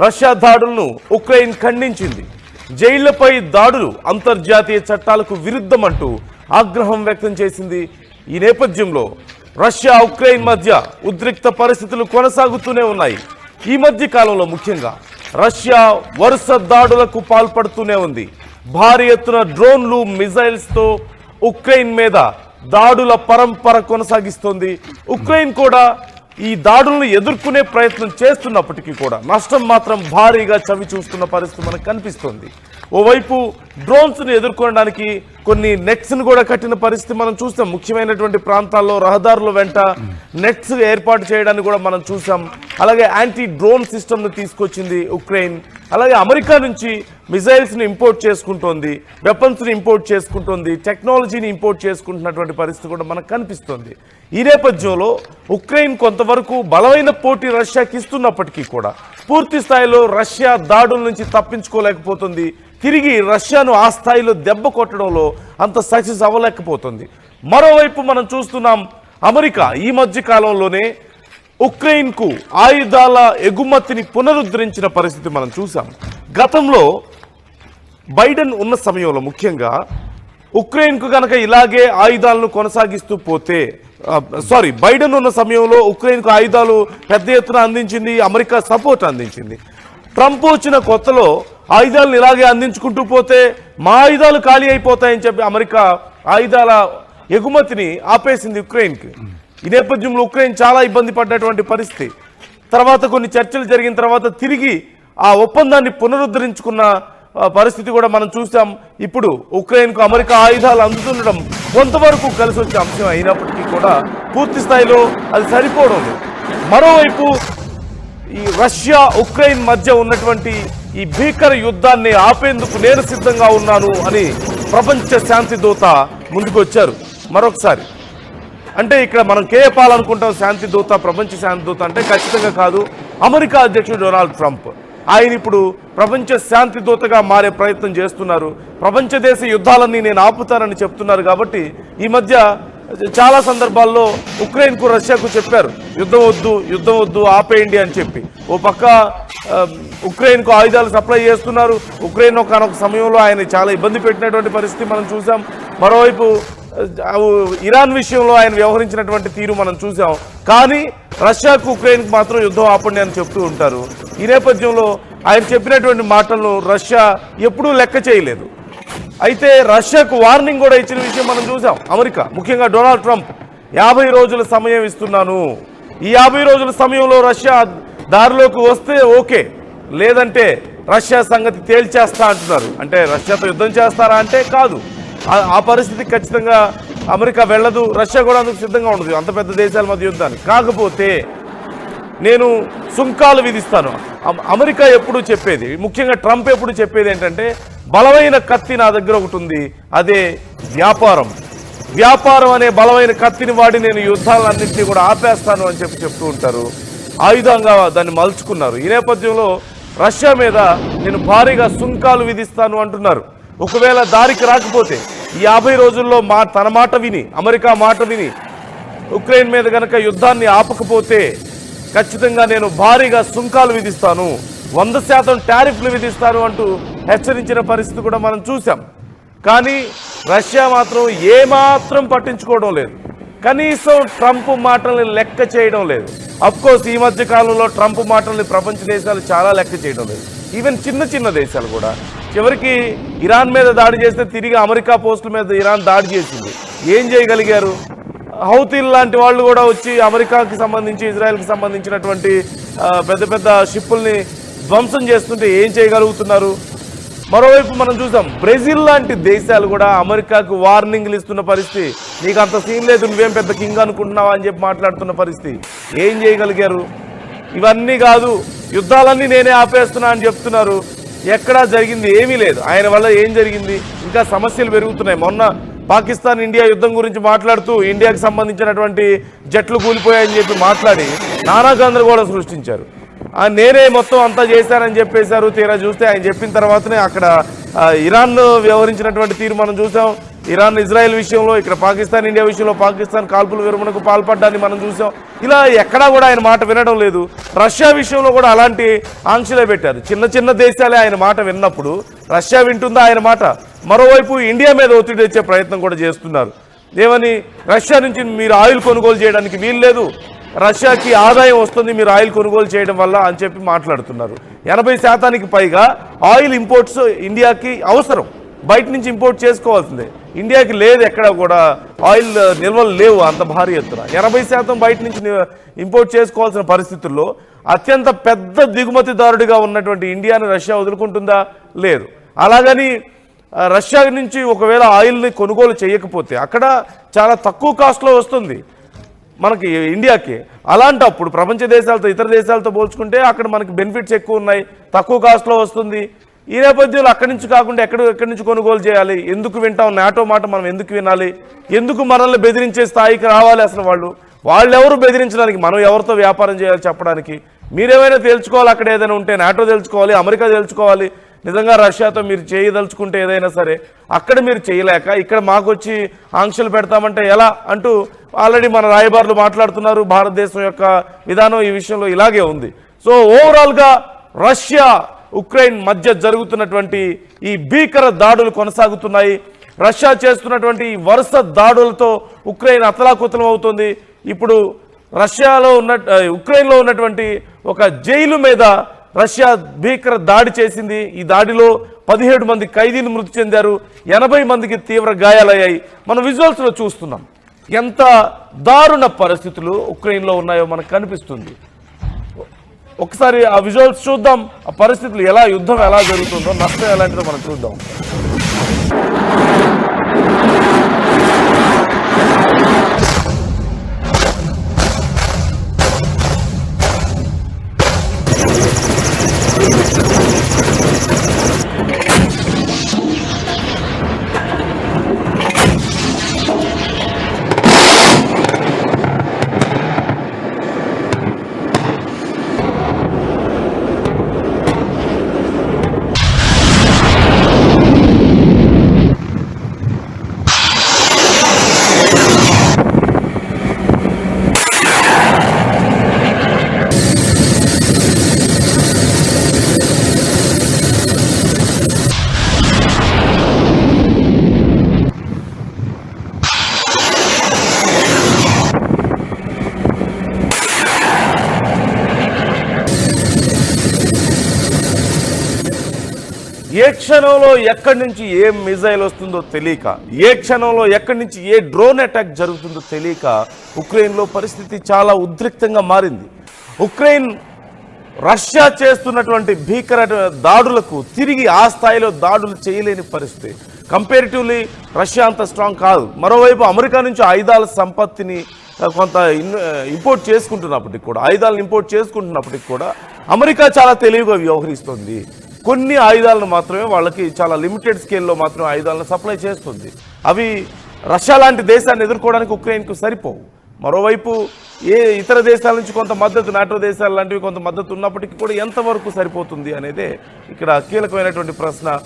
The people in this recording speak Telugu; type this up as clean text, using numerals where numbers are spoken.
రష్యా దాడులను ఉక్రెయిన్ ఖండించింది. జైళ్లపై దాడులు అంతర్జాతీయ చట్టాలకు విరుద్ధమంటూ ఆగ్రహం వ్యక్తం చేసింది. ఈ నేపథ్యంలో రష్యా ఉక్రెయిన్ మధ్య ఉద్రిక్త పరిస్థితులు కొనసాగుతూనే ఉన్నాయి. ఈ మధ్య కాలంలో ముఖ్యంగా రష్యా వరుస దాడులకు పాల్పడుతూనే ఉంది. భారీ ఎత్తున డ్రోన్లు, మిజైల్స్తో ఉక్రెయిన్ మీద దాడుల పరంపర కొనసాగిస్తోంది. ఉక్రెయిన్ కూడా ఈ దాడులను ఎదుర్కొనే ప్రయత్నం చేస్తున్నప్పటికీ కూడా నష్టం మాత్రం భారీగా చవి చూస్తున్న పరిస్థితి మనకు కనిపిస్తుంది. ఓవైపు డ్రోన్స్ను ఎదుర్కొనడానికి కొన్ని నెట్స్ను కూడా కట్టిన పరిస్థితి మనం చూస్తాం. ముఖ్యమైనటువంటి ప్రాంతాల్లో రహదారుల వెంట నెట్స్ ఏర్పాటు చేయడానికి కూడా మనం చూసాం. అలాగే యాంటీ డ్రోన్ సిస్టమ్ను తీసుకొచ్చింది ఉక్రెయిన్. అలాగే అమెరికా నుంచి మిజైల్స్ని ఇంపోర్ట్ చేసుకుంటోంది, వెపన్స్ని ఇంపోర్ట్ చేసుకుంటోంది, టెక్నాలజీని ఇంపోర్ట్ చేసుకుంటున్నటువంటి పరిస్థితి కూడా మనకు కనిపిస్తుంది. ఈ నేపథ్యంలో ఉక్రెయిన్ కొంతవరకు బలమైన పోటీ రష్యాకి ఇస్తున్నప్పటికీ కూడా పూర్తి స్థాయిలో రష్యా దాడుల నుంచి తప్పించుకోలేకపోతుంది. తిరిగి రష్యాను ఆ స్థాయిలో దెబ్బ కొట్టడంలో అంత సక్సెస్ అవ్వలేకపోతుంది. మరోవైపు మనం చూస్తున్నాం, అమెరికా ఈ మధ్య కాలంలోనే ఉక్రెయిన్కు ఆయుధాల ఎగుమతిని పునరుద్ధరించిన పరిస్థితి మనం చూసాం. గతంలో బైడెన్ ఉన్న సమయంలో ముఖ్యంగా ఉక్రెయిన్కు కనుక ఇలాగే ఆయుధాలను కొనసాగిస్తూ పోతే బైడెన్ ఉన్న సమయంలో ఉక్రెయిన్కు ఆయుధాలు పెద్ద ఎత్తున అందించింది, అమెరికా సపోర్ట్ అందించింది. ట్రంప్ వచ్చిన కొత్తలో ఆయుధాలను ఇలాగే అందించుకుంటూ పోతే మా ఆయుధాలు ఖాళీ అయిపోతాయని చెప్పి అమెరికా ఆయుధాల ఎగుమతిని ఆపేసింది ఉక్రెయిన్కి. ఈ నేపథ్యంలో ఉక్రెయిన్ చాలా ఇబ్బంది పడ్డటువంటి పరిస్థితి. తర్వాత కొన్ని చర్చలు జరిగిన తర్వాత తిరిగి ఆ ఒప్పందాన్ని పునరుద్ధరించుకున్న పరిస్థితి కూడా మనం చూసాం. ఇప్పుడు ఉక్రెయిన్కు అమెరికా ఆయుధాలు అందుతుండడం కొంతవరకు కలిసి వచ్చే అంశం అయినప్పటికీ కూడా పూర్తి స్థాయిలో అది సరిపోవడం లేదు. మరోవైపు ఈ రష్యా ఉక్రెయిన్ మధ్య ఉన్నటువంటి ఈ భీకర యుద్ధాన్ని ఆపేందుకు నేను సిద్ధంగా ఉన్నాను అని ప్రపంచ శాంతి దూత ముందుకు వచ్చారు. మరొకసారి అంటే ఇక్కడ మనం కేపాలనుకుంటాం శాంతి దూత, ప్రపంచ శాంతి దూత అంటే ఖచ్చితంగా కాదు. అమెరికా అధ్యక్షుడు డొనాల్డ్ ట్రంప్ ఆయన ఇప్పుడు ప్రపంచ శాంతి దూతగా మారే ప్రయత్నం చేస్తున్నారు. ప్రపంచ దేశ యుద్ధాలన్నీ నేను ఆపుతానని చెప్తున్నారు. కాబట్టి ఈ మధ్య చాలా సందర్భాల్లో ఉక్రెయిన్కు రష్యాకు చెప్పారు యుద్ధం వద్దు ఆపేయండి అని చెప్పి. ఓ పక్క ఉక్రెయిన్కు ఆయుధాలు సప్లై చేస్తున్నారు. ఉక్రెయిన్ ఒకనొక సమయంలో ఆయన చాలా ఇబ్బంది పెట్టినటువంటి పరిస్థితి మనం చూసాం. మరోవైపు ఇరాన్ విషయంలో ఆయన వ్యవహరించినటువంటి తీరు మనం చూసాం. కానీ రష్యాకు ఉక్రెయిన్కు మాత్రం యుద్ధం ఆపండి అని చెప్తూ ఉంటారు. ఈ నేపథ్యంలో ఆయన చెప్పినటువంటి మాటలను రష్యా ఎప్పుడూ లెక్క చేయలేదు. అయితే రష్యాకు వార్నింగ్ కూడా ఇచ్చిన విషయం మనం చూసాం. అమెరికా ముఖ్యంగా డొనాల్డ్ ట్రంప్ 50 రోజుల సమయం ఇస్తున్నాను, ఈ 50 రోజుల సమయంలో రష్యా దారిలోకి వస్తే ఓకే, లేదంటే రష్యా సంగతి తేల్చేస్తా అంటున్నారు. అంటే రష్యాతో యుద్ధం చేస్తారా అంటే కాదు. ఆ పరిస్థితి ఖచ్చితంగా అమెరికా వెళ్ళదు, రష్యా కూడా అందుకు సిద్ధంగా ఉండదు అంత పెద్ద దేశాల మధ్య యుద్ధాన్ని. కాకపోతే నేను సుంకాలు విధిస్తాను. అమెరికా ఎప్పుడు చెప్పేది, ముఖ్యంగా ట్రంప్ ఎప్పుడు చెప్పేది ఏంటంటే బలమైన కత్తి నా దగ్గర ఒకటి ఉంది, అదే వ్యాపారం అనే బలమైన కత్తిని వాడి నేను యుద్ధాలన్నింటినీ కూడా ఆపేస్తాను అని చెప్తూ ఉంటారు. ఆయుధంగా దాన్ని మలుచుకున్నారు. ఈ నేపథ్యంలో రష్యా మీద నేను భారీగా సుంకాలు విధిస్తాను అంటున్నారు. ఒకవేళ దారికి రాకపోతే ఈ 50 రోజుల్లో అమెరికా మాట విని ఉక్రెయిన్ మీద కనుక యుద్ధాన్ని ఆపకపోతే ఖచ్చితంగా నేను భారీగా సుంకాలు విధిస్తాను, 100% టారిఫ్లు విధిస్తాను అంటూ హెచ్చరించిన పరిస్థితి కూడా మనం చూసాం. కానీ రష్యా మాత్రం ఏమాత్రం పట్టించుకోవడం లేదు, కనీసం ట్రంప్ మాటల్ని లెక్క చేయడం లేదు. అఫ్కోర్స్ ఈ మధ్య కాలంలో ట్రంప్ మాటల్ని ప్రపంచ దేశాలు చాలా లెక్క చేయడం లేదు. ఈవెన్ చిన్న దేశాలు కూడా చివరికి ఇరాన్ మీద దాడి చేస్తే తిరిగి అమెరికా పోస్టుల మీద ఇరాన్ దాడి చేసింది. ఏం చేయగలిగారు? హౌతీలు లాంటి వాళ్ళు కూడా వచ్చి అమెరికాకి సంబంధించి ఇజ్రాయెల్కి సంబంధించినటువంటి పెద్ద షిప్పుల్ని ధ్వంసం చేస్తుంటే ఏం చేయగలుగుతున్నారు? మరోవైపు మనం చూసాం బ్రెజిల్ లాంటి దేశాలు కూడా అమెరికాకు వార్నింగ్లు ఇస్తున్న పరిస్థితి. నీకు అంత సీన్ లేదు, నువ్వేం పెద్ద కింగ్ అనుకుంటున్నావా అని చెప్పి మాట్లాడుతున్న పరిస్థితి. ఏం చేయగలిగారు? ఇవన్నీ కాదు, యుద్ధాలన్నీ నేనే ఆపేస్తున్నా అని చెప్తున్నారు. ఎక్కడా జరిగింది ఏమీ లేదు. ఆయన వల్ల ఏం జరిగింది? ఇంకా సమస్యలు పెరుగుతున్నాయి. మొన్న పాకిస్తాన్ ఇండియా యుద్ధం గురించి మాట్లాడుతూ ఇండియాకి సంబంధించినటువంటి జట్లు కూలిపోయాయని చెప్పి మాట్లాడి నానా గందరగోళం సృష్టించారు. నేనే మొత్తం అంతా చేశానని చెప్పేశారు. తీరా చూస్తే ఆయన చెప్పిన తర్వాతనే అక్కడ ఇరాన్ వ్యవహరించినటువంటి తీరు మనం చూసాం. ఇరాన్ ఇజ్రాయెల్ విషయంలో, ఇక్కడ పాకిస్తాన్ ఇండియా విషయంలో పాకిస్తాన్ కాల్పుల విరమణకు పాల్పడ్డాన్ని మనం చూసాం. ఇలా ఎక్కడా కూడా ఆయన మాట వినడం లేదు. రష్యా విషయంలో కూడా అలాంటి ఆంక్షలే పెట్టారు. చిన్న చిన్న దేశాలే ఆయన మాట విన్నప్పుడు రష్యా వింటుందా ఆయన మాట? మరోవైపు ఇండియా మీద ఒత్తిడి తెచ్చే ప్రయత్నం కూడా చేస్తున్నారు. ఏమని, రష్యా నుంచి మీరు ఆయిల్ కొనుగోలు చేయడానికి వీలు లేదు, రష్యాకి ఆదాయం వస్తుంది మీరు ఆయిల్ కొనుగోలు చేయడం వల్ల అని చెప్పి మాట్లాడుతున్నారు. 80% పైగా ఆయిల్ ఇంపోర్ట్స్ ఇండియాకి అవసరం, బయట నుంచి ఇంపోర్ట్ చేసుకోవాల్సిందే. ఇండియాకి లేదు, ఎక్కడ కూడా ఆయిల్ నిల్వలు లేవు అంత భారీ ఎత్తున. 80% బయట నుంచి ఇంపోర్ట్ చేసుకోవాల్సిన పరిస్థితుల్లో అత్యంత పెద్ద దిగుమతిదారుడిగా ఉన్నటువంటి ఇండియాని రష్యా వదులుకుంటుందా? లేదు. అలాగని రష్యా నుంచి ఒకవేళ ఆయిల్ని కొనుగోలు చేయకపోతే అక్కడ చాలా తక్కువ కాస్ట్లో వస్తుంది మనకి ఇండియాకి. అలాంటప్పుడు ప్రపంచ దేశాలతో, ఇతర దేశాలతో పోల్చుకుంటే అక్కడ మనకి బెనిఫిట్స్ ఎక్కువ ఉన్నాయి, తక్కువ కాస్ట్లో వస్తుంది. ఈ నేపథ్యంలో అక్కడి నుంచి కాకుండా ఎక్కడి నుంచి కొనుగోలు చేయాలి? ఎందుకు వింటాం నాటో మాట? మనం ఎందుకు వినాలి? ఎందుకు మనల్ని బెదిరించే స్థాయికి రావాలి? అసలు వాళ్ళెవరు బెదిరించడానికి? మనం ఎవరితో వ్యాపారం చేయాలి చెప్పడానికి? మీరేమైనా తేల్చుకోవాలి, అక్కడ ఏదైనా ఉంటే నాటో తెలుసుకోవాలి, అమెరికా తెలుసుకోవాలి. నిజంగా రష్యాతో మీరు చేయదలుచుకుంటే ఏదైనా సరే అక్కడ మీరు చేయలేక ఇక్కడ మాకు వచ్చి ఆంక్షలు పెడతామంటే ఎలా అంటూ ఆల్రెడీ మన రాయబారులు మాట్లాడుతున్నారు. భారతదేశం యొక్క విధానం ఈ విషయంలో ఇలాగే ఉంది. సో ఓవరాల్గా రష్యా ఉక్రెయిన్ మధ్య జరుగుతున్నటువంటి ఈ భీకర దాడులు కొనసాగుతున్నాయి. రష్యా చేస్తున్నటువంటి వరుస దాడులతో ఉక్రెయిన్ అతలాకుతలం అవుతుంది. ఇప్పుడు ఉక్రెయిన్లో ఉన్నటువంటి ఒక జైలు మీద రష్యా భీకర దాడి చేసింది. ఈ దాడిలో 17 మంది ఖైదీలు మృతి చెందారు, 80 మందికి తీవ్ర గాయాలయ్యాయి. మనం విజువల్స్లో చూస్తున్నాం ఎంత దారుణ పరిస్థితులు ఉక్రెయిన్లో ఉన్నాయో మనకు కనిపిస్తుంది. ఒకసారి ఆ విజువల్స్ చూద్దాం. ఆ పరిస్థితులు ఎలా, యుద్ధం ఎలా జరుగుతుందో, నష్టం ఎలాంటిదో మనం చూద్దాం. ఏ క్షణంలో ఎక్కడి నుంచి ఏ మిజైల్ వస్తుందో తెలియక, ఏ క్షణంలో ఎక్కడి నుంచి ఏ డ్రోన్ అటాక్ జరుగుతుందో తెలియక ఉక్రెయిన్లో పరిస్థితి చాలా ఉద్రిక్తంగా మారింది. ఉక్రెయిన్ రష్యా చేస్తున్నటువంటి భీకర దాడులకు తిరిగి ఆ స్థాయిలో దాడులు చేయలేని పరిస్థితి. కంపేరిటివ్లీ రష్యా అంత స్ట్రాంగ్ కాదు. మరోవైపు అమెరికా నుంచి ఆయుధాల సంపత్తిని కొంత ఇంపోర్ట్ చేసుకుంటున్నప్పటికి కూడా, ఆయుధాలను ఇంపోర్ట్ చేసుకుంటున్నప్పటికి కూడా అమెరికా చాలా తెలివిగా వ్యవహరిస్తుంది. కొన్ని ఆయుధాలను మాత్రమే వాళ్ళకి చాలా లిమిటెడ్ స్కేల్లో మాత్రమే ఆయుధాలను సప్లై చేస్తుంది. అవి రష్యా లాంటి దేశాన్ని ఎదుర్కోవడానికి ఉక్రెయిన్కు సరిపోవు. మరోవైపు ఇతర దేశాల నుంచి కొంత మద్దతు, నాటో దేశాలు లాంటివి కొంత మద్దతు ఉన్నప్పటికీ కూడా ఎంతవరకు సరిపోతుంది అనేదే ఇక్కడ కీలకమైనటువంటి ప్రశ్న.